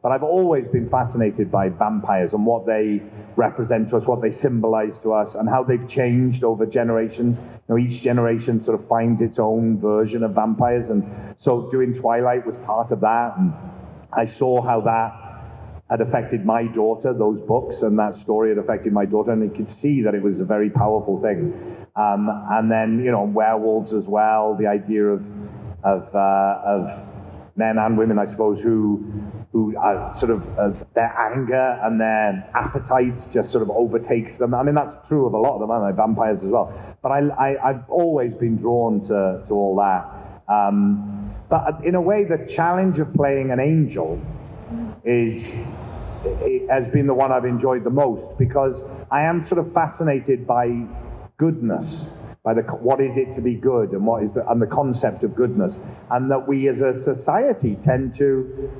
But I've always been fascinated by vampires and what they represent to us, what they symbolize to us, and how they've changed over generations. Each generation sort of finds its own version of vampires, and so doing Twilight was part of that, and I saw how that had affected my daughter, those books and that story had affected my daughter, and you could see that it was a very powerful thing. And then, werewolves as well, the idea of men and women, I suppose, who are sort of their anger and their appetites just sort of overtakes them. I mean, that's true of a lot of them, aren't they? Vampires as well. But I've always been drawn to all that. But in a way, the challenge of playing an angel has been the one I've enjoyed the most, because I am sort of fascinated by goodness, by what is it to be good, and what is the concept of goodness, and that we as a society tend to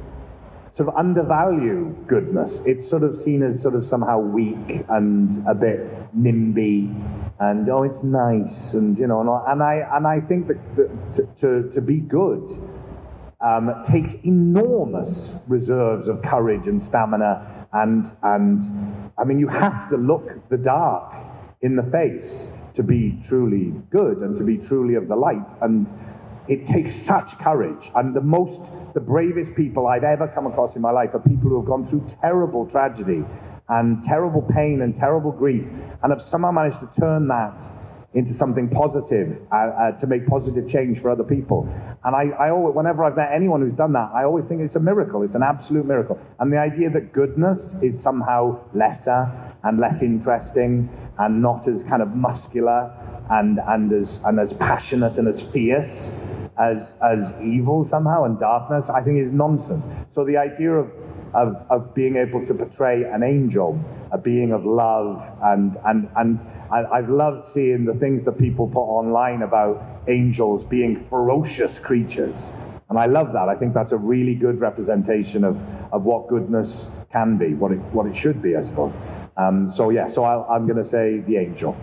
sort of undervalue goodness. It's sort of seen as sort of somehow weak and a bit NIMBY, and it's nice, and I think that to be good takes enormous reserves of courage and stamina, and I mean, you have to look the dark in the face to be truly good and to be truly of the light, and it takes such courage. And the bravest people I've ever come across in my life are people who have gone through terrible tragedy and terrible pain and terrible grief, and have somehow managed to turn that into something positive, to make positive change for other people. And I always, whenever I've met anyone who's done that, I always think it's a miracle. It's an absolute miracle. And the idea that goodness is somehow lesser and less interesting and not as kind of muscular and as passionate and as fierce as evil somehow and darkness, I think is nonsense. So the idea of being able to portray an angel, a being of love, and I've loved seeing the things that people put online about angels being ferocious creatures, and I love that. I think that's a really good representation of what goodness can be, what it should be, I suppose. So I'm going to say the angel.